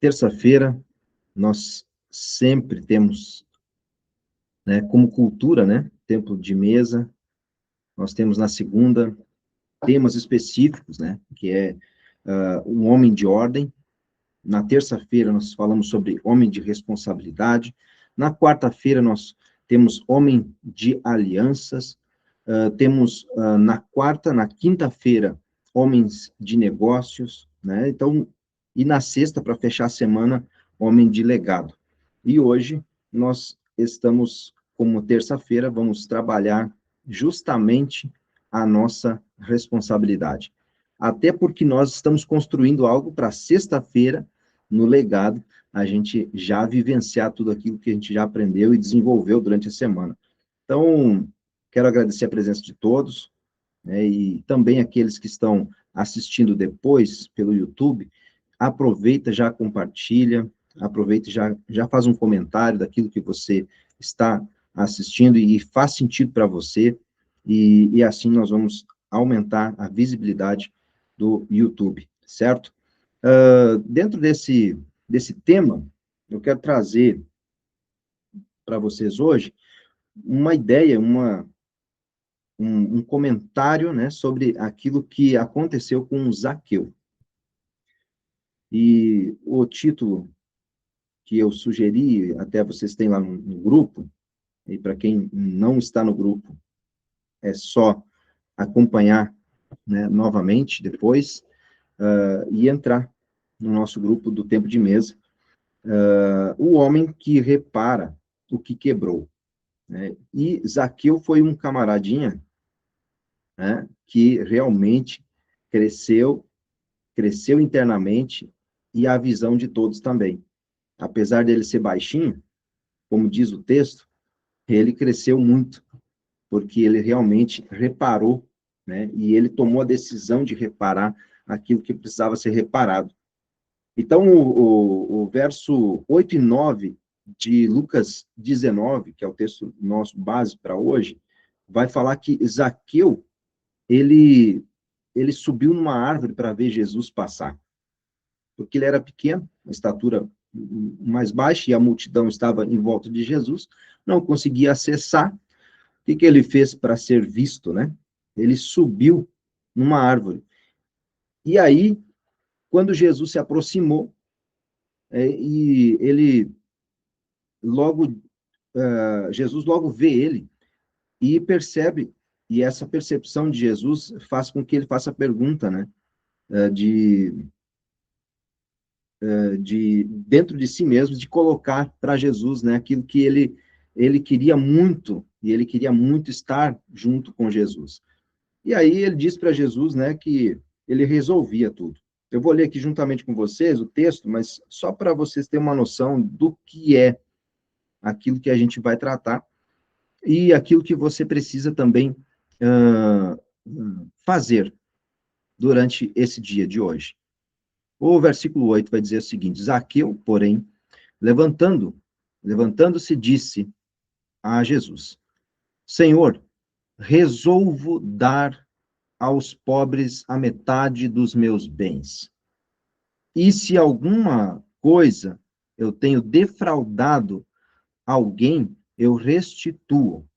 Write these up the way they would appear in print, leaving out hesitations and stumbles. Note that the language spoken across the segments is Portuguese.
Terça-feira, nós sempre temos, né, como cultura, né, tempo de mesa. Nós temos na segunda temas específicos, né, que é um homem de ordem. Na terça-feira, nós falamos sobre homem de responsabilidade. Na quarta-feira, nós temos homem de alianças. Temos na quinta-feira, homens de negócios, né? Então, e na sexta, para fechar a semana, homem de legado. E hoje, nós estamos, como terça-feira, vamos trabalhar justamente a nossa responsabilidade. Até porque nós estamos construindo algo para sexta-feira, no legado, a gente já vivenciar tudo aquilo que a gente já aprendeu e desenvolveu durante a semana. Então, quero agradecer a presença de todos, né, e também aqueles que estão assistindo depois pelo YouTube. Aproveita, já compartilha, aproveita e já faz um comentário daquilo que você está assistindo e faz sentido para você, e assim nós vamos aumentar a visibilidade do YouTube, certo? Dentro desse tema, eu quero trazer para vocês hoje uma ideia, um comentário, né, sobre aquilo que aconteceu com Zaqueu. E o título que eu sugeri, até vocês têm lá no grupo, e para quem não está no grupo, é só acompanhar, né, novamente depois, e entrar no nosso grupo do Tempo de Mesa, o homem que repara o que quebrou, né? E Zaqueu foi um camaradinha, né, que realmente cresceu, cresceu internamente, e a visão de todos também. Apesar dele ser baixinho, como diz o texto, ele cresceu muito, porque ele realmente reparou, né, e ele tomou a decisão de reparar aquilo que precisava ser reparado. Então, o verso 8 e 9 de Lucas 19, que é o texto nosso base para hoje, vai falar que Zaqueu, ele subiu numa árvore para ver Jesus passar, porque ele era pequeno, uma estatura mais baixa, e a multidão estava em volta de Jesus, não conseguia acessar. O que ele fez para ser visto, né? Ele subiu numa árvore. E aí, quando Jesus se aproximou, e ele logo, Jesus logo vê ele e percebe, e essa percepção de Jesus faz com que ele faça a pergunta, né? De dentro de si mesmo, de colocar para Jesus, né, aquilo que ele queria muito, e ele queria muito estar junto com Jesus. E aí ele diz para Jesus, né, que ele resolvia tudo. Eu vou ler aqui juntamente com vocês o texto, mas só para vocês terem uma noção do que é aquilo que a gente vai tratar e aquilo que você precisa também fazer durante esse dia de hoje. O versículo 8 vai dizer o seguinte: Zaqueu, porém, levantando-se, disse a Jesus: Senhor, resolvo dar aos pobres a metade dos meus bens. E se alguma coisa eu tenho defraudado alguém, eu restituo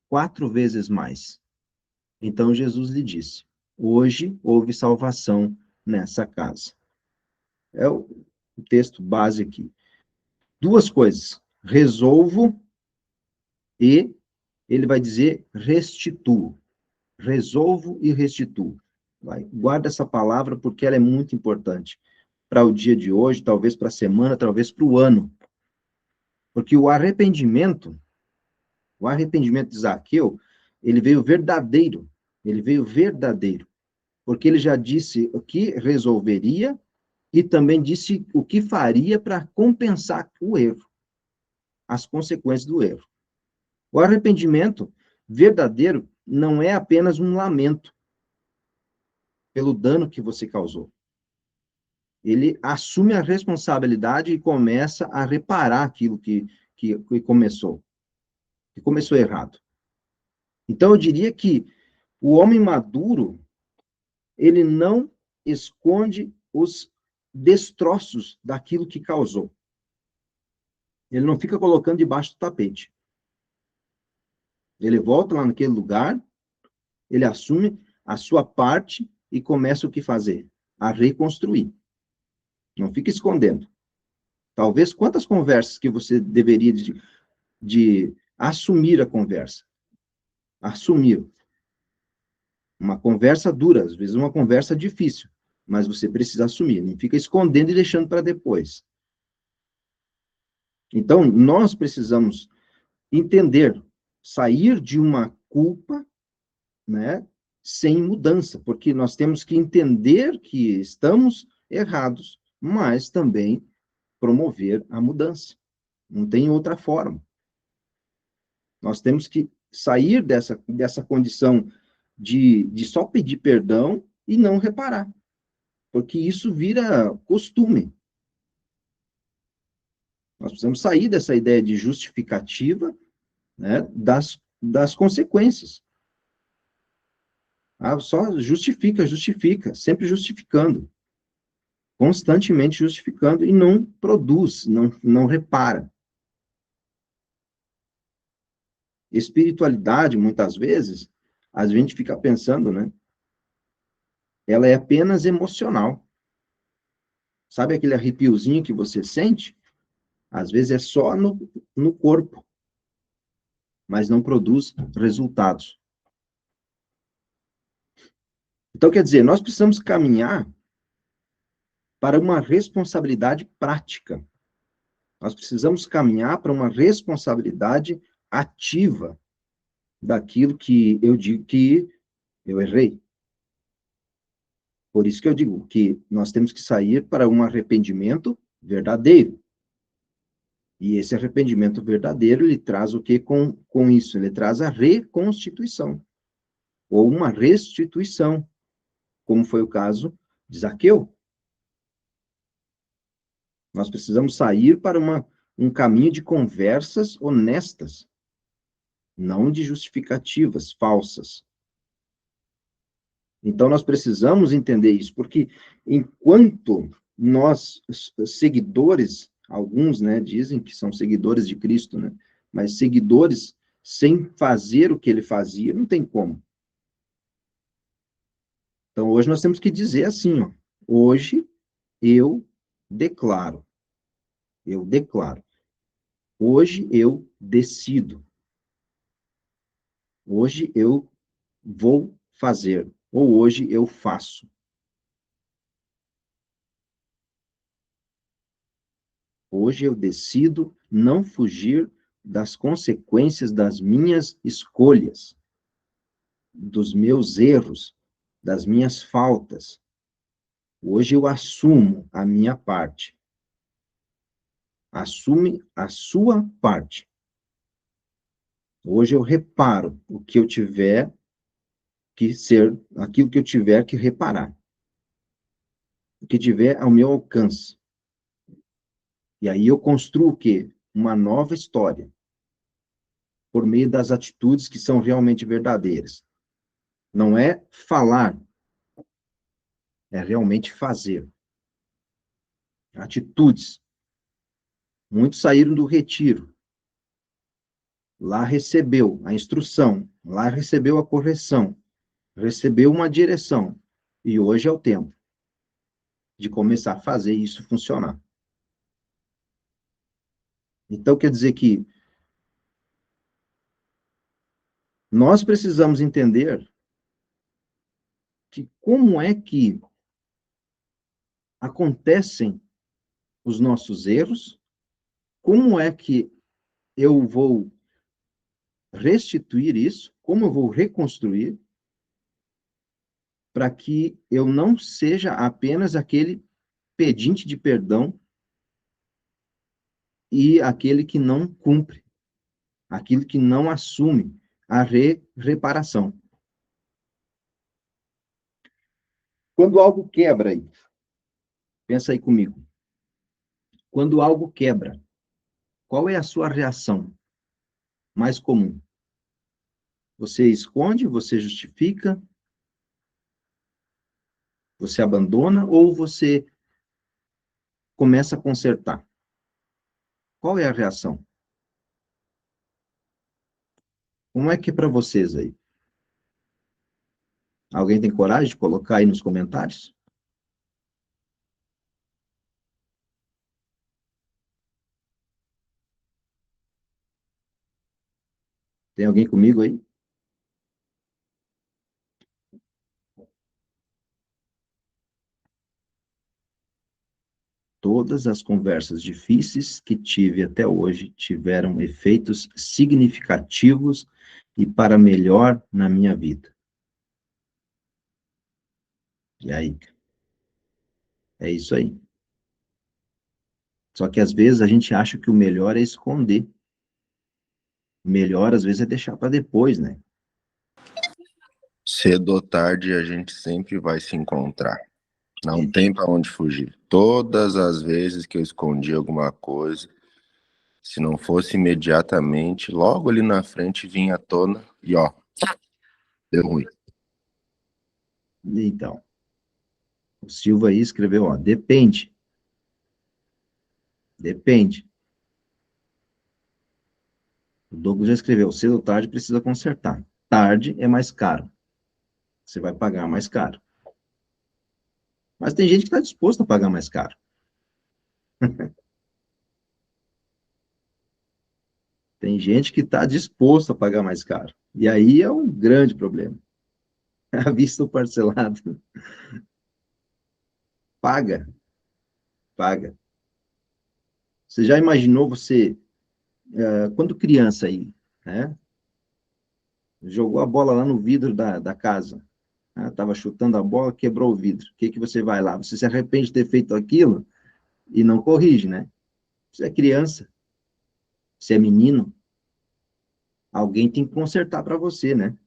4 vezes mais. Então Jesus lhe disse: Hoje houve salvação nessa casa. É o texto base aqui. Duas coisas: resolvo, e ele vai dizer restituo. Resolvo e restituo. Guarda essa palavra, porque ela é muito importante para o dia de hoje, talvez para a semana, talvez para o ano. Porque o arrependimento de Zaqueu, ele veio verdadeiro, porque ele já disse o que resolveria e também disse o que faria para compensar o erro, as consequências do erro. O arrependimento verdadeiro não é apenas um lamento pelo dano que você causou. Ele assume a responsabilidade e começa a reparar aquilo que começou errado. Então, eu diria que o homem maduro, ele não esconde os destroços daquilo que causou. Ele não fica colocando debaixo do tapete. Ele volta lá naquele lugar, ele assume a sua parte e começa o que fazer? A reconstruir. Não fica escondendo. Talvez quantas conversas que você deveria de assumir a conversa. Assumir. Uma conversa dura, às vezes uma conversa difícil, mas você precisa assumir, não fica escondendo e deixando para depois. Então, nós precisamos entender, sair de uma culpa, né, sem mudança, porque nós temos que entender que estamos errados, mas também promover a mudança. Não tem outra forma. Nós temos que sair dessa condição de só pedir perdão e não reparar, porque isso vira costume. Nós precisamos sair dessa ideia de justificativa, né, das consequências. Ah, só justifica, justifica, sempre justificando, constantemente justificando e não produz, não repara. Espiritualidade, muitas vezes, a gente fica pensando, né? Ela é apenas emocional. Sabe aquele arrepiozinho que você sente? Às vezes é só no corpo, mas não produz resultados. Então, quer dizer, nós precisamos caminhar para uma responsabilidade prática. Nós precisamos caminhar para uma responsabilidade ativa daquilo que eu digo que eu errei. Por isso que eu digo que nós temos que sair para um arrependimento verdadeiro. E esse arrependimento verdadeiro, ele traz o que com isso? Ele traz a reconstituição, ou uma restituição, como foi o caso de Zaqueu. Nós precisamos sair para um caminho de conversas honestas, não de justificativas falsas. Então, nós precisamos entender isso, porque enquanto nós, seguidores, alguns, né, dizem que são seguidores de Cristo, né, mas seguidores sem fazer o que ele fazia, não tem como. Então, hoje nós temos que dizer assim, ó, hoje eu declaro, hoje eu decido, hoje eu vou fazer, ou hoje eu faço. Hoje eu decido não fugir das consequências das minhas escolhas, dos meus erros, das minhas faltas. Hoje eu assumo a minha parte. Assume a sua parte. Hoje eu reparo o que eu tiver que ser, aquilo que eu tiver que reparar. O que tiver ao meu alcance. E aí eu construo o quê? Uma nova história. Por meio das atitudes que são realmente verdadeiras. Não é falar, é realmente fazer. Atitudes. Muitos saíram do retiro. Lá recebeu a instrução, lá recebeu a correção, recebeu uma direção. E hoje é o tempo de começar a fazer isso funcionar. Então, quer dizer que nós precisamos entender que como é que acontecem os nossos erros, como é que eu vou restituir isso, como eu vou reconstruir, para que eu não seja apenas aquele pedinte de perdão e aquele que não cumpre, aquele que não assume a reparação. Quando algo quebra aí, pensa aí comigo. Quando algo quebra, qual é a sua reação mais comum? Você esconde, você justifica, você abandona ou você começa a consertar. Qual é a reação? Como é que é para vocês aí? Alguém tem coragem de colocar aí nos comentários? Tem alguém comigo aí? Todas as conversas difíceis que tive até hoje tiveram efeitos significativos e para melhor na minha vida. E aí? É isso aí. Só que às vezes a gente acha que o melhor é esconder. O melhor, às vezes, é deixar para depois, né? Cedo ou tarde a gente sempre vai se encontrar. Não É. tem para onde fugir. Todas as vezes que eu escondi alguma coisa, se não fosse imediatamente, logo ali na frente vinha à tona e ó, deu ruim. Então, o Silva aí escreveu, ó, depende. Depende. O Douglas já escreveu, cedo ou tarde precisa consertar. Tarde é mais caro. Você vai pagar mais caro. Mas tem gente que está disposto a pagar mais caro. Tem gente que está disposto a pagar mais caro. E aí é um grande problema. À vista ou parcelado. Paga, paga. Você já imaginou você, quando criança aí, né? Jogou a bola lá no vidro da casa. Estava chutando a bola, quebrou o vidro. O que você vai lá? Você se arrepende de ter feito aquilo e não corrige, né? Você é criança, você é menino, alguém tem que consertar para você, né?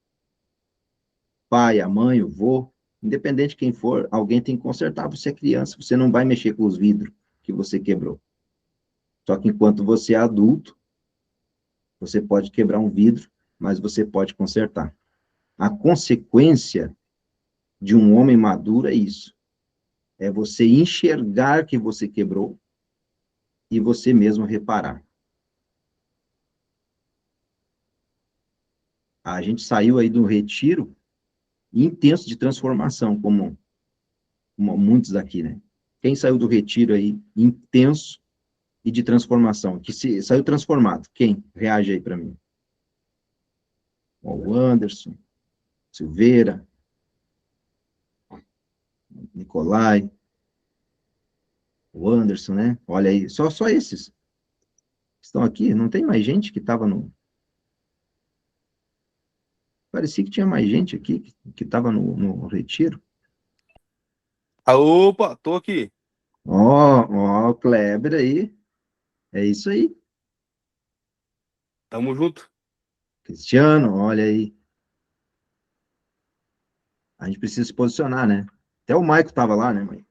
Pai, a mãe, o vô, independente de quem for, alguém tem que consertar. Você é criança, você não vai mexer com os vidros que você quebrou. Só que enquanto você é adulto, você pode quebrar um vidro, mas você pode consertar. A consequência de um homem maduro é isso. É você enxergar que você quebrou e você mesmo reparar. A gente saiu aí do retiro intenso de transformação, como muitos aqui, né? Quem saiu do retiro aí intenso e de transformação, saiu transformado? Quem? Reage aí para mim. O Anderson, Silveira, Nicolai, o Anderson, né? Olha aí, só esses estão aqui, não tem mais gente que estava no... Parecia que tinha mais gente aqui que estava no retiro. Opa, tô aqui. Ó, o Kleber aí, é isso aí. Tamo junto. Cristiano, olha aí. A gente precisa se posicionar, né? Até o Maico estava lá, né, mãe?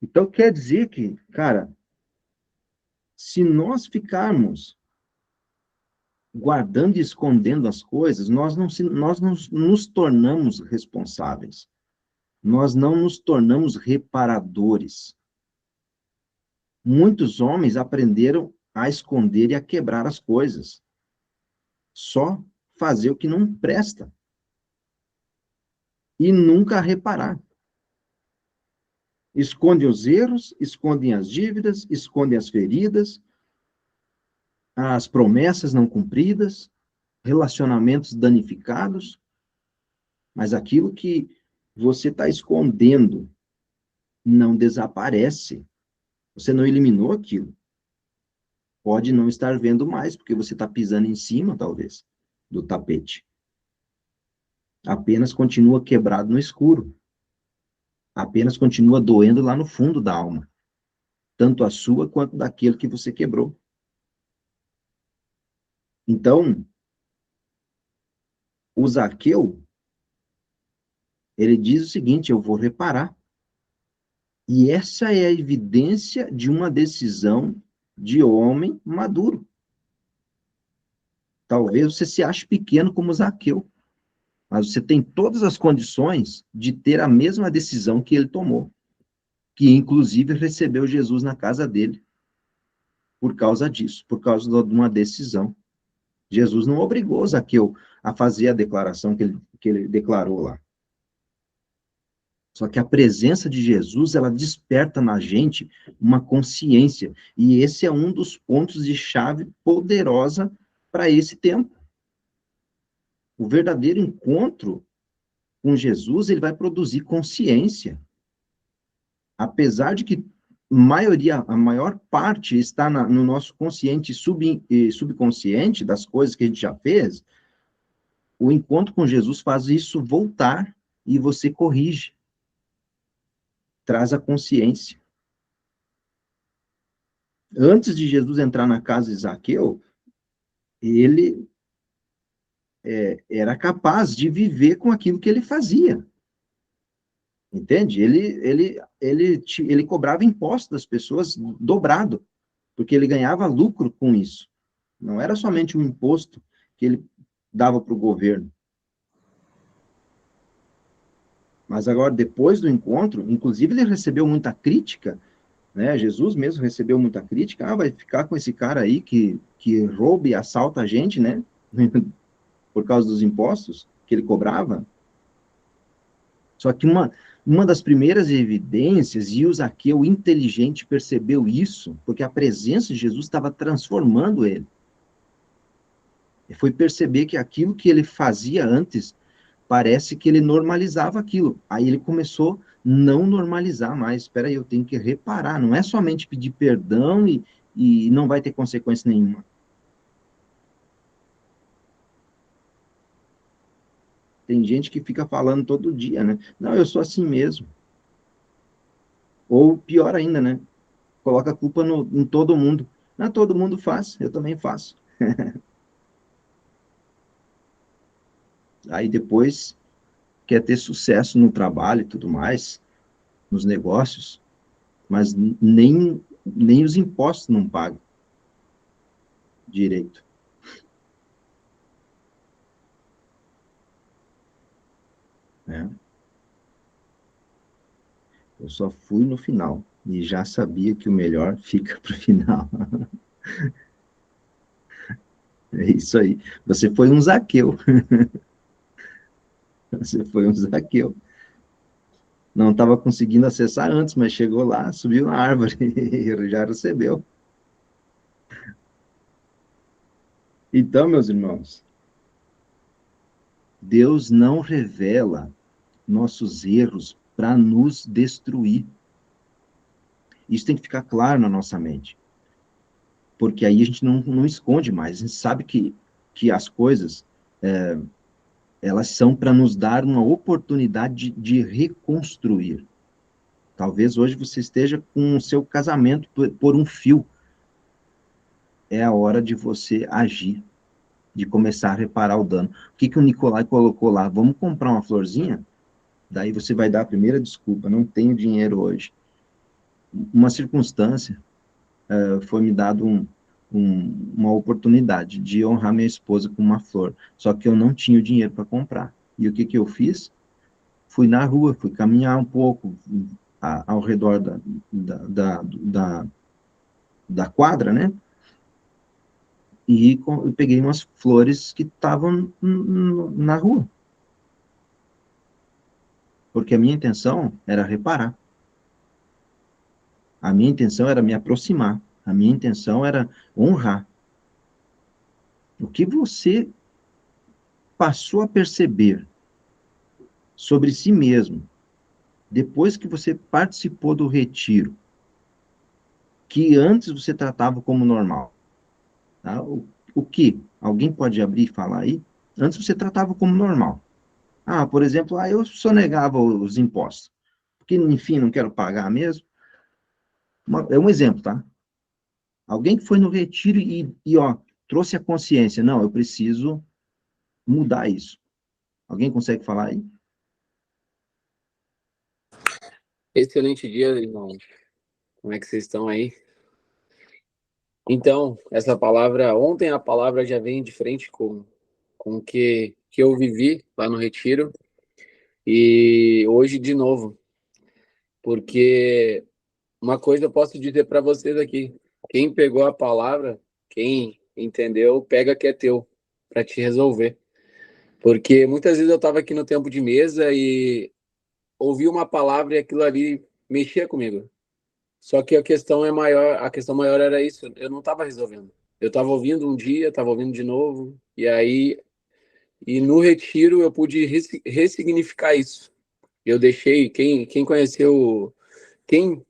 Então quer dizer que, cara, se nós ficarmos guardando e escondendo as coisas, nós não nos tornamos responsáveis. Nós não nos tornamos reparadores. Muitos homens aprenderam a esconder e a quebrar as coisas. Só fazer o que não presta. E nunca reparar. Escondem os erros, escondem as dívidas, escondem as feridas, as promessas não cumpridas, relacionamentos danificados, mas aquilo que você está escondendo não desaparece. Você não eliminou aquilo. Pode não estar vendo mais, porque você está pisando em cima, talvez, do tapete. Apenas continua quebrado no escuro. Apenas continua doendo lá no fundo da alma. Tanto a sua quanto daquele que você quebrou. Então, o Zaqueu, ele diz o seguinte: eu vou reparar. E essa é a evidência de uma decisão de homem maduro. Talvez você se ache pequeno como Zaqueu. mas você tem todas as condições de ter a mesma decisão que ele tomou, que inclusive recebeu Jesus na casa dele por causa disso, por causa de uma decisão. Jesus não obrigou Zaqueu a fazer a declaração que ele declarou lá. Só que a presença de Jesus, ela desperta na gente uma consciência, e esse é um dos pontos de chave poderosa para esse tempo. O verdadeiro encontro com Jesus, ele vai produzir consciência. Apesar de que a maior parte está no nosso consciente e subconsciente das coisas que a gente já fez, o encontro com Jesus faz isso voltar e você corrige, traz a consciência. Antes de Jesus entrar na casa de Zaqueu, ele era capaz de viver com aquilo que ele fazia. Entende? Ele cobrava impostos das pessoas dobrado, porque ele ganhava lucro com isso. Não era somente um imposto que ele dava para o governo. Mas agora, depois do encontro, inclusive ele recebeu muita crítica, né? Jesus mesmo recebeu muita crítica. Ah, vai ficar com esse cara aí que rouba e assalta a gente, né? Por causa dos impostos que ele cobrava. Só que uma das primeiras evidências, e o Zaqueu inteligente percebeu isso, porque a presença de Jesus estava transformando ele. E foi perceber que aquilo que ele fazia antes, parece que ele normalizava aquilo. Aí ele começou a não normalizar mais. Espera aí, eu tenho que reparar. Não é somente pedir perdão e não vai ter consequência nenhuma. Tem gente que fica falando todo dia, né? Não, eu sou assim mesmo. Ou pior ainda, né? Coloca a culpa em todo mundo. Não, todo mundo faz, eu também faço. Aí depois quer ter sucesso no trabalho e tudo mais, nos negócios, mas nem os impostos não pagam direito. Né? Eu só fui no final e já sabia que o melhor fica para o final. É isso aí. Você foi um Zaqueu. Você foi um Zaqueu. Não estava conseguindo acessar antes, mas chegou lá, subiu na árvore e já recebeu. Então, meus irmãos, Deus não revela nossos erros para nos destruir. Isso tem que ficar claro na nossa mente. Porque aí a gente não esconde mais. A gente sabe que as coisas, elas são para nos dar uma oportunidade de reconstruir. Talvez hoje você esteja com o seu casamento por um fio. É a hora de você agir, de começar a reparar o dano. O que o Nicolai colocou lá? Vamos comprar uma florzinha? Daí você vai dar a primeira desculpa, não tenho dinheiro hoje. Uma circunstância, foi me dado uma oportunidade de honrar minha esposa com uma flor, só que eu não tinha o dinheiro para comprar. E o que eu fiz? Fui na rua, fui caminhar um pouco ao redor da quadra, né? E eu peguei umas flores que estavam na rua. Porque a minha intenção era reparar. A minha intenção era me aproximar. A minha intenção era honrar. O que você passou a perceber sobre si mesmo depois que você participou do retiro, que antes você tratava como normal? Tá? O que? Alguém pode abrir e falar aí? Antes você tratava como normal. Ah, por exemplo, eu sonegava os impostos. Porque, enfim, não quero pagar mesmo. É um exemplo, tá? Alguém que foi no retiro e trouxe a consciência. Não, eu preciso mudar isso. Alguém consegue falar aí? Excelente dia, irmão. Como é que vocês estão aí? Então, essa palavra, ontem a palavra já vem de frente com o que que eu vivi lá no Retiro e hoje de novo, porque uma coisa eu posso dizer para vocês aqui, quem pegou a palavra, quem entendeu, pega que é teu para te resolver. Porque muitas vezes eu estava aqui no tempo de mesa e ouvi uma palavra e aquilo ali mexia comigo. Só que a questão é maior, a questão maior era isso, eu não estava resolvendo. Eu estava ouvindo um dia, estava ouvindo de novo, e no retiro eu pude ressignificar isso. Eu deixei, quem conheceu, quem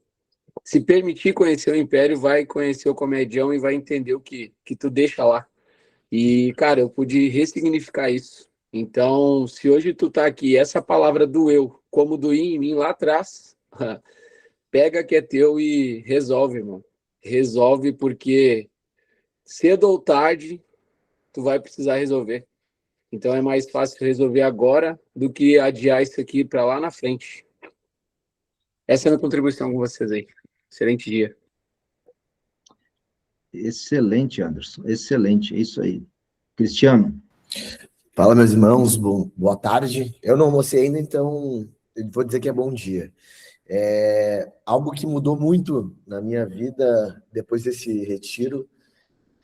se permitir conhecer o Império vai conhecer o Comedião e vai entender o que tu deixa lá. E, cara, eu pude ressignificar isso. Então, se hoje tu tá aqui, essa palavra doeu, como doía em mim lá atrás, pega que é teu e resolve, irmão. Resolve porque cedo ou tarde tu vai precisar resolver. Então é mais fácil resolver agora do que adiar isso aqui para lá na frente. Essa é a minha contribuição com vocês aí. Excelente dia. Excelente, Anderson. Excelente. É isso aí. Cristiano. Fala, meus irmãos. Boa tarde. Eu não almocei ainda, então eu vou dizer que é bom dia. Algo que mudou muito na minha vida depois desse retiro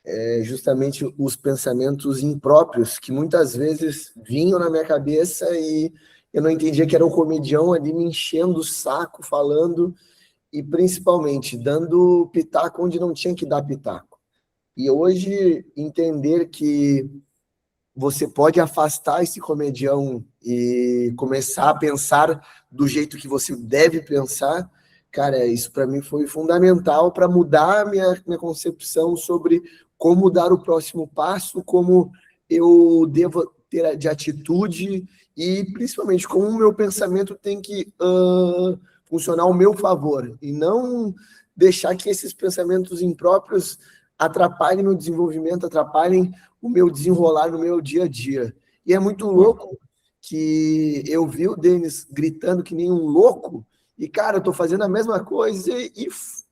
é justamente os pensamentos impróprios que muitas vezes vinham na minha cabeça e eu não entendia que era um comedião ali me enchendo o saco, falando e principalmente dando pitaco onde não tinha que dar pitaco. E hoje entender que você pode afastar esse comedião e começar a pensar do jeito que você deve pensar, cara, isso para mim foi fundamental para mudar a minha concepção sobre como dar o próximo passo, como eu devo ter de atitude e principalmente como o meu pensamento tem que funcionar ao meu favor e não deixar que esses pensamentos impróprios atrapalhem meu desenvolvimento, atrapalhem o meu desenrolar no meu dia a dia. E é muito louco que eu vi o Denis gritando que nem um louco, e, cara, eu tô fazendo a mesma coisa e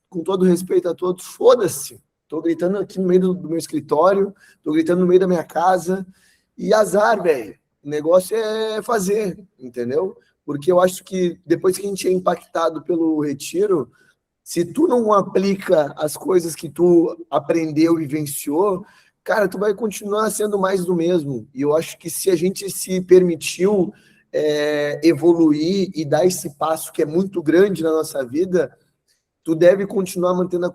com todo respeito a todos, foda-se. Tô gritando aqui no meio do meu escritório, tô gritando no meio da minha casa, e azar, velho. O negócio é fazer, entendeu? Porque eu acho que depois que a gente é impactado pelo retiro, se tu não aplica as coisas que tu aprendeu e vivenciou, cara, tu vai continuar sendo mais do mesmo. E eu acho que se a gente se permitiu evoluir e dar esse passo que é muito grande na nossa vida, tu deve continuar mantendo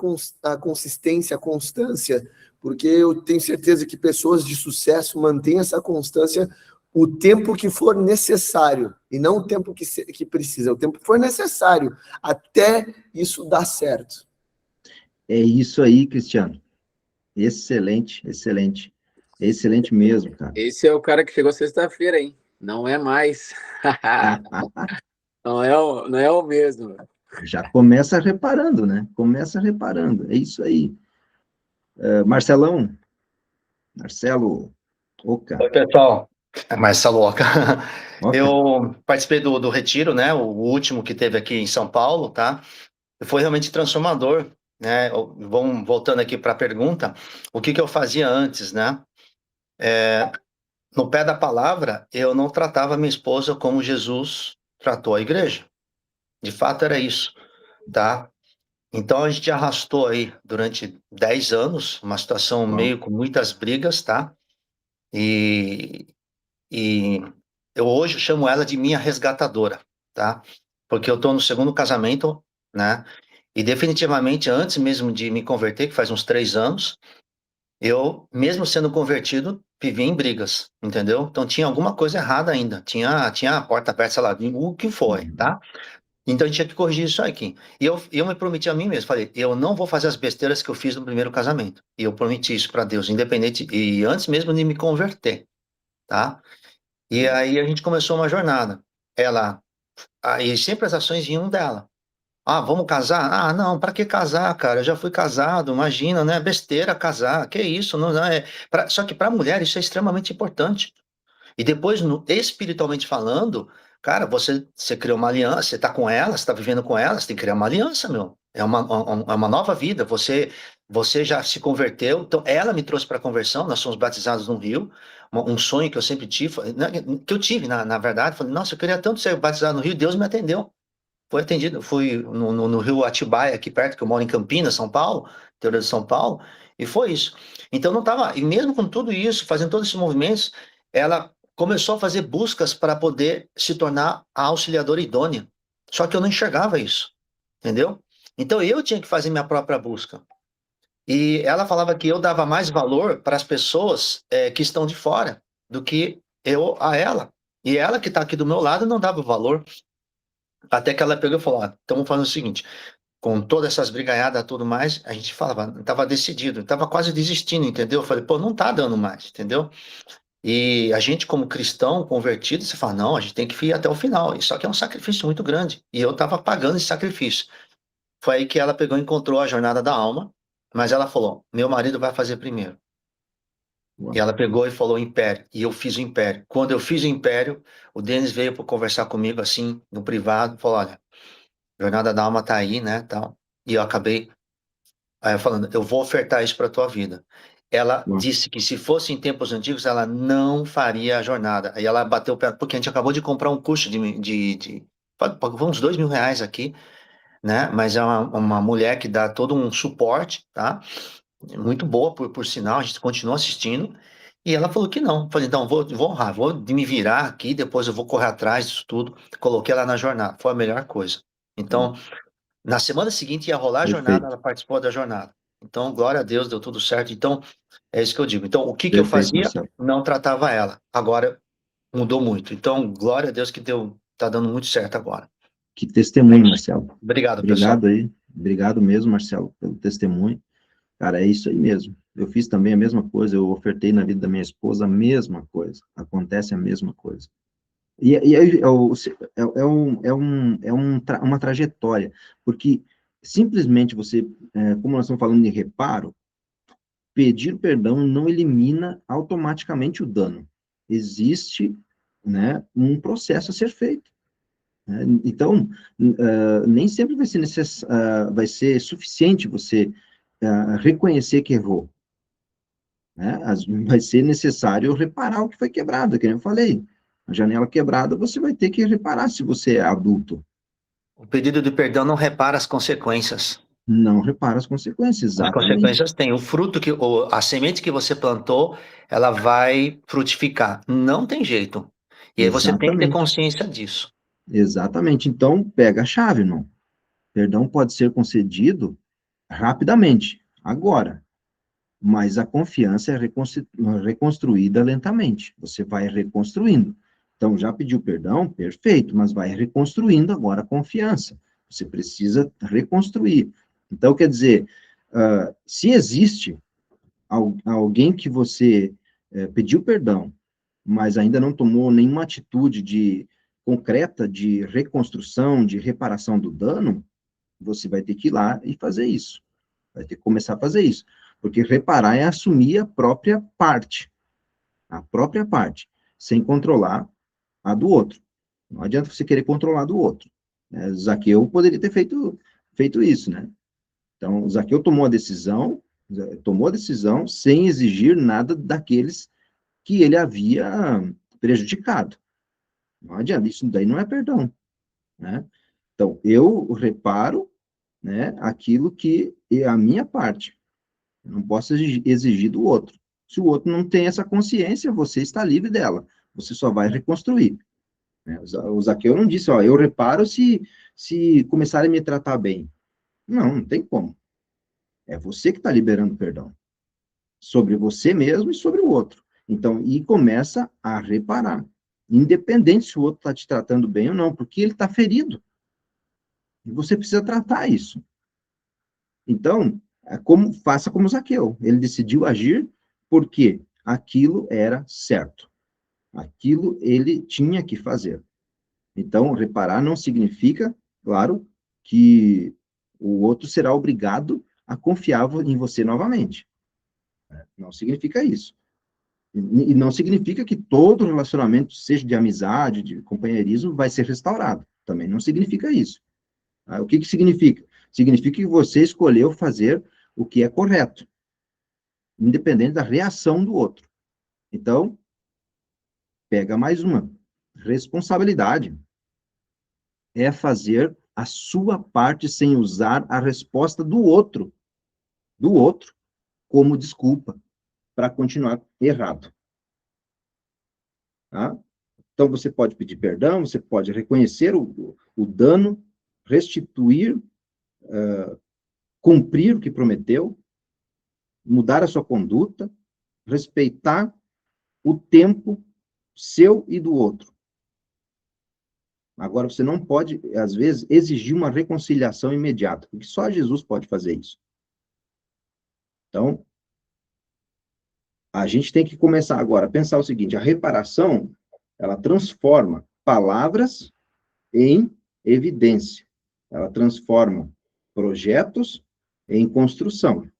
a consistência, a constância, porque eu tenho certeza que pessoas de sucesso mantêm essa constância o tempo que for necessário, e não o tempo que precisa, o tempo que for necessário, até isso dar certo. É isso aí, Cristiano. Excelente, excelente. Excelente mesmo, cara. Esse é o cara que chegou sexta-feira, hein? Não é mais. não é o mesmo. Já começa reparando, né? Começa reparando. É isso aí. Marcelo Oca. Oi, pessoal. É Marcelo Oca. Oca. Eu participei do retiro, né? O último que teve aqui em São Paulo, tá? Foi realmente transformador, né? Vamos voltando aqui para a pergunta, o que eu fazia antes, né? No pé da palavra, eu não tratava minha esposa como Jesus tratou a igreja. De fato, era isso, tá? Então, a gente arrastou aí durante 10 anos, uma situação meio com muitas brigas, tá? E eu hoje chamo ela de minha resgatadora, tá? Porque eu estou no segundo casamento, né? E definitivamente, antes mesmo de me converter, que faz uns 3 anos, eu, mesmo sendo convertido, vivia em brigas, entendeu? Então tinha alguma coisa errada ainda, tinha a porta aberta, sei lá, o que foi, tá? Então a gente tinha que corrigir isso aqui. E eu me prometi a mim mesmo, falei, eu não vou fazer as besteiras que eu fiz no primeiro casamento. E eu prometi isso para Deus, independente, e antes mesmo de me converter, tá? E aí a gente começou uma jornada. Aí sempre as ações vinham dela. Ah, vamos casar? Ah, não, para que casar, cara? Eu já fui casado, imagina, né? Besteira casar, que isso? Não é. Só que para a mulher isso é extremamente importante. E depois, espiritualmente falando, cara, você criou uma aliança, você tá com ela, você tá vivendo com ela, você tem que criar uma aliança, meu. é uma nova vida. Você já se converteu. Então, ela me trouxe para a conversão. Nós somos batizados no Rio. Um sonho que eu sempre tive, que eu tive, na verdade. Falei, nossa, eu queria tanto ser batizado no Rio. Deus me atendeu. Fui atendido. Fui no Rio Atibaia, aqui perto, que eu moro em Campinas, São Paulo, interior de São Paulo. E foi isso. Então, não estava. E mesmo com tudo isso, fazendo todos esses movimentos, ela começou a fazer buscas para poder se tornar a auxiliadora idônea. Só que eu não enxergava isso. Entendeu? Então eu tinha que fazer minha própria busca. E ela falava que eu dava mais valor para as pessoas que estão de fora do que eu a ela. E ela que está aqui do meu lado não dava valor. Até que ela pegou e falou: então vamos fazer o seguinte, com todas essas brigaiadas e tudo mais, a gente falava, estava decidido, estava quase desistindo, entendeu? Eu falei, pô, não tá dando mais, entendeu? E a gente, como cristão convertido, você fala, não, a gente tem que ir até o final. Isso aqui é um sacrifício muito grande. E eu estava pagando esse sacrifício. Foi aí que ela pegou e encontrou a jornada da alma, mas ela falou, meu marido vai fazer primeiro. E ela pegou e falou império, e eu fiz o império. Quando eu fiz o império, o Denis veio para conversar comigo assim, no privado, falou, olha, a jornada da alma tá aí, né, tal. E eu acabei falando, eu vou ofertar isso para tua vida. Ela disse que se fosse em tempos antigos, ela não faria a jornada. Aí ela bateu o pé, porque a gente acabou de comprar um curso pagou uns R$2.000 aqui, né? Mas é uma mulher que dá todo um suporte, tá? Muito boa, por sinal, a gente continua assistindo. E ela falou que não. Falei, então, vou honrar, vou me virar aqui, depois eu vou correr atrás disso tudo. Coloquei ela na jornada, foi a melhor coisa. Então, na semana seguinte ia rolar a jornada, Perfeito, ela participou da jornada. Então, glória a Deus, deu tudo certo. Então, é isso que eu digo. Então, o que eu perfeito, fazia? Marcelo. Não tratava ela. Agora mudou muito. Então, glória a Deus que tá dando muito certo agora. Que testemunho, Marcelo. Obrigado, pessoal. Obrigado aí, obrigado mesmo, Marcelo, pelo testemunho. Cara, é isso aí mesmo. Eu fiz também a mesma coisa, eu ofertei na vida da minha esposa a mesma coisa. Acontece a mesma coisa. E aí uma trajetória, porque simplesmente você, como nós estamos falando de reparo, pedir perdão não elimina automaticamente o dano. Existe, né, um processo a ser feito. Né? Então, nem sempre vai ser suficiente você reconhecer que errou. Né? Vai ser necessário reparar o que foi quebrado, que nem eu falei. A janela quebrada, você vai ter que reparar se você é adulto. O pedido de perdão não repara as consequências. Não repara as consequências, As exatamente. consequências têm. O fruto a semente que você plantou, ela vai frutificar. Não tem jeito. E aí você tem que ter Exatamente. consciência disso. Exatamente. Então, pega a chave, irmão. Perdão pode ser concedido rapidamente, agora. Mas a confiança é reconstruída lentamente. Você vai reconstruindo. Então, já pediu perdão? Perfeito, mas vai reconstruindo agora a confiança. Você precisa reconstruir. Então, quer dizer, se existe alguém que você pediu perdão, mas ainda não tomou nenhuma atitude concreta de reconstrução, de reparação do dano, você vai ter que ir lá e fazer isso. Vai ter que começar a fazer isso. Porque reparar é assumir a própria parte, sem controlar a do outro. Não adianta você querer controlar a do outro. Zaqueu poderia ter feito isso, né? Então, Zaqueu tomou a decisão sem exigir nada daqueles que ele havia prejudicado. Não adianta, isso daí não é perdão, né? Então, eu reparo, né, aquilo que é a minha parte. Eu não posso exigir do outro. Se o outro não tem essa consciência, você está livre dela. Você só vai reconstruir. Né? O Zaqueu não disse, ó, eu reparo se começarem a me tratar bem. Não, não tem como. É você que está liberando perdão. Sobre você mesmo e sobre o outro. Então, e começa a reparar. Independente se o outro está te tratando bem ou não, porque ele está ferido. E você precisa tratar isso. Então, faça como Zaqueu. Ele decidiu agir porque aquilo era certo. Aquilo ele tinha que fazer. Então, reparar não significa, claro, que o outro será obrigado a confiar em você novamente. Não significa isso. E não significa que todo relacionamento, seja de amizade, de companheirismo, vai ser restaurado. Também não significa isso. O que significa? significa que você escolheu fazer o que é correto, independente da reação do outro. Então, pega mais uma. Responsabilidade é fazer a sua parte sem usar a resposta do outro como desculpa para continuar errado. Tá? Então, você pode pedir perdão, você pode reconhecer o dano, restituir, cumprir o que prometeu, mudar a sua conduta, respeitar o tempo seu e do outro. Agora, você não pode, às vezes, exigir uma reconciliação imediata, porque só Jesus pode fazer isso. Então, a gente tem que começar agora a pensar o seguinte: a reparação, ela transforma palavras em evidência. Ela transforma projetos em construção.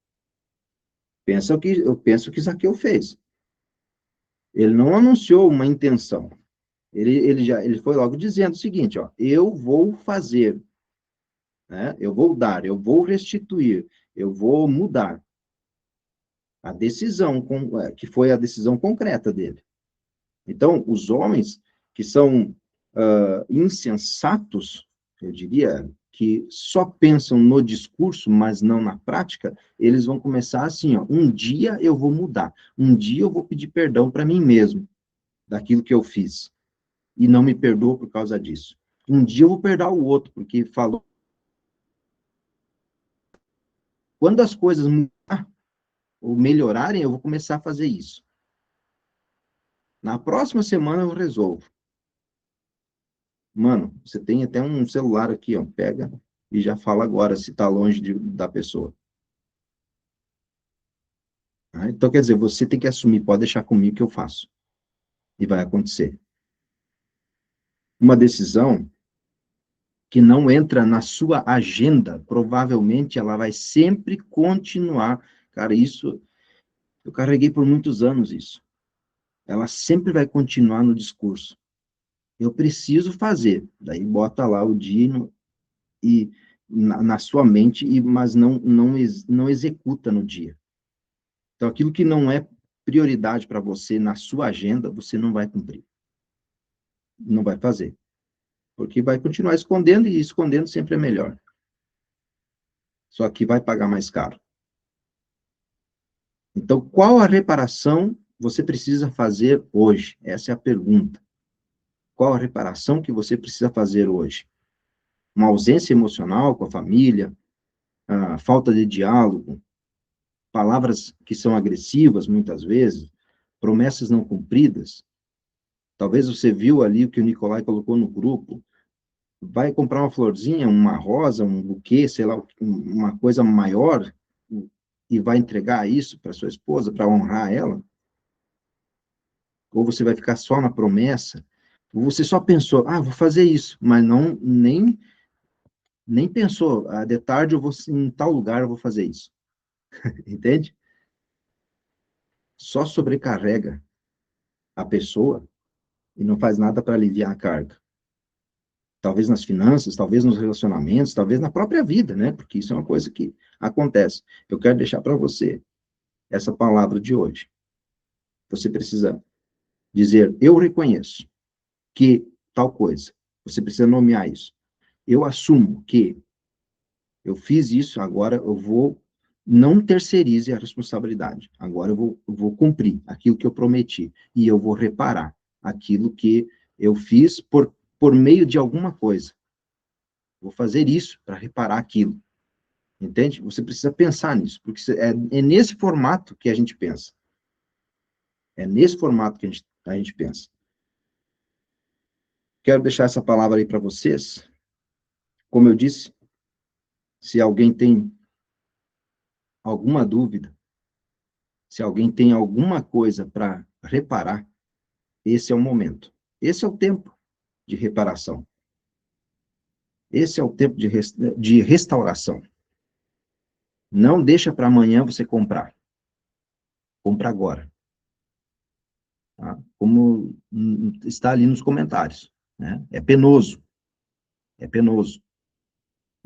Eu penso que Zaqueu fez. Ele não anunciou uma intenção. Ele foi logo dizendo o seguinte, ó, eu vou fazer, né? Eu vou dar, eu vou restituir, eu vou mudar. A decisão, que foi a decisão concreta dele. Então, os homens que são insensatos, eu diria, que só pensam no discurso, mas não na prática, eles vão começar assim, ó, um dia eu vou mudar, um dia eu vou pedir perdão para mim mesmo, daquilo que eu fiz, e não me perdoa por causa disso. Um dia eu vou perdoar o outro, porque falou. Quando as coisas mudar, ou melhorarem, eu vou começar a fazer isso. Na próxima semana eu resolvo. Mano, você tem até um celular aqui, ó, pega e já fala agora se está longe da pessoa. Tá? Então, quer dizer, você tem que assumir, pode deixar comigo que eu faço. E vai acontecer. Uma decisão que não entra na sua agenda, provavelmente ela vai sempre continuar. Cara, isso, eu carreguei por muitos anos isso. Ela sempre vai continuar no discurso. Eu preciso fazer. Daí bota lá o dia e na sua mente, mas não executa no dia. Então, aquilo que não é prioridade para você na sua agenda, você não vai cumprir. Não vai fazer. Porque vai continuar escondendo, e escondendo sempre é melhor. Só que vai pagar mais caro. Então, qual a reparação você precisa fazer hoje? Essa é a pergunta. Qual a reparação que você precisa fazer hoje? Uma ausência emocional com a família, a falta de diálogo, palavras que são agressivas, muitas vezes, promessas não cumpridas. Talvez você viu ali o que o Nicolai colocou no grupo, vai comprar uma florzinha, uma rosa, um buquê, sei lá, uma coisa maior, e vai entregar isso para sua esposa, para honrar ela? Ou você vai ficar só na promessa? Ou você só pensou, vou fazer isso, mas nem pensou, de tarde eu vou em tal lugar, eu vou fazer isso. Entende? Só sobrecarrega a pessoa e não faz nada para aliviar a carga. Talvez nas finanças, talvez nos relacionamentos, talvez na própria vida, né? Porque isso é uma coisa que acontece. Eu quero deixar para você essa palavra de hoje. Você precisa dizer, eu reconheço que tal coisa. Você precisa nomear isso. Eu assumo que eu fiz isso, agora eu vou, não terceirize a responsabilidade. Agora eu vou cumprir aquilo que eu prometi. E eu vou reparar aquilo que eu fiz por meio de alguma coisa. Vou fazer isso para reparar aquilo. Entende? Você precisa pensar nisso, porque é nesse formato que a gente pensa. É nesse formato que a gente pensa. Quero deixar essa palavra aí para vocês. Como eu disse, se alguém tem alguma dúvida, se alguém tem alguma coisa para reparar, esse é o momento. Esse é o tempo de reparação. Esse é o tempo de restauração. Não deixa para amanhã você comprar. Compra agora. Tá? Como está ali nos comentários. Né? É penoso. É penoso.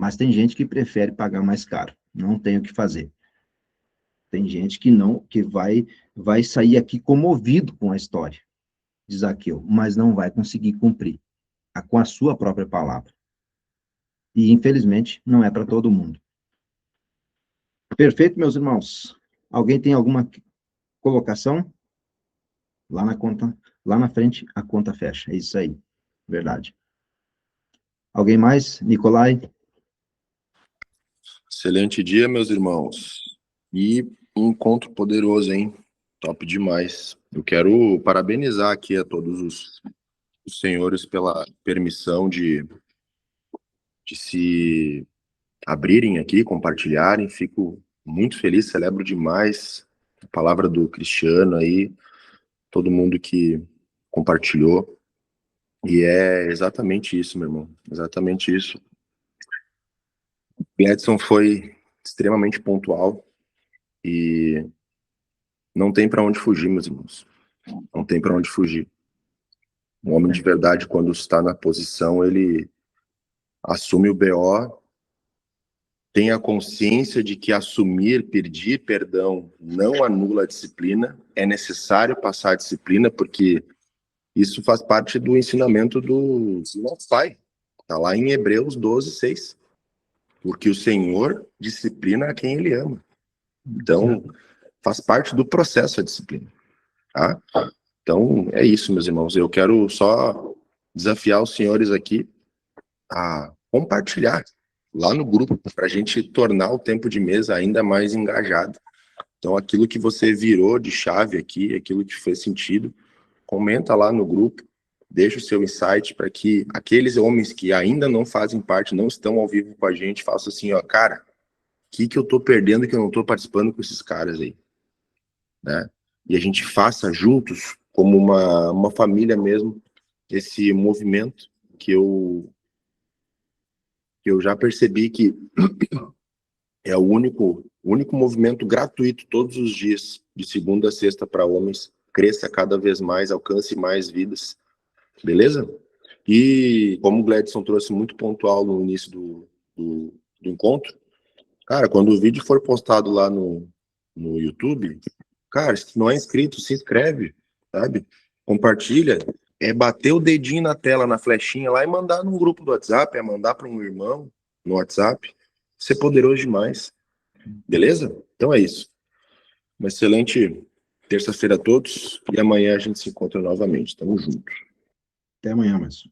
Mas tem gente que prefere pagar mais caro. Não tem o que fazer. Tem gente que não, que vai sair aqui comovido com a história de Zaqueu, mas não vai conseguir cumprir com a sua própria palavra. E, infelizmente, não é para todo mundo. Perfeito, meus irmãos? Alguém tem alguma colocação? Lá na frente, a conta fecha. É isso aí. Verdade. Alguém mais? Nicolai? Excelente dia, meus irmãos. E um encontro poderoso, hein? Top demais. Eu quero parabenizar aqui a todos os senhores pela permissão de se abrirem aqui, compartilharem. Fico muito feliz, celebro demais a palavra do Cristiano aí, todo mundo que compartilhou. E é exatamente isso, meu irmão. Exatamente isso. O Edson foi extremamente pontual e não tem para onde fugir, meus irmãos. Não tem para onde fugir. Um homem de verdade, quando está na posição, ele assume o BO, tem a consciência de que pedir perdão não anula a disciplina, é necessário passar a disciplina, porque isso faz parte do ensinamento do nosso Pai. Está lá em Hebreus 12:6. Porque o Senhor disciplina a quem Ele ama. Então, faz parte do processo a disciplina. Tá? Então, é isso, meus irmãos. Eu quero só desafiar os senhores aqui a compartilhar lá no grupo, para a gente tornar o tempo de mesa ainda mais engajado. Então, aquilo que você virou de chave aqui, aquilo que fez sentido, comenta lá no grupo, deixa o seu insight para que aqueles homens que ainda não fazem parte, não estão ao vivo com a gente, façam assim, ó, cara, o que eu tô perdendo que eu não tô participando com esses caras aí, né? E a gente faça juntos, como uma família mesmo, esse movimento que eu já percebi que é o único movimento gratuito todos os dias, de segunda a sexta para homens, cresça cada vez mais, alcance mais vidas, beleza? E como o Gledson trouxe muito pontual no início do encontro, cara, quando o vídeo for postado lá no YouTube, cara, se não é inscrito, se inscreve, sabe? Compartilha, é bater o dedinho na tela, na flechinha lá e mandar num grupo do WhatsApp, é mandar para um irmão no WhatsApp. Isso é poderoso demais, beleza? Então é isso. Uma excelente terça-feira a todos e amanhã a gente se encontra novamente. Tamo junto. Até amanhã, Márcio.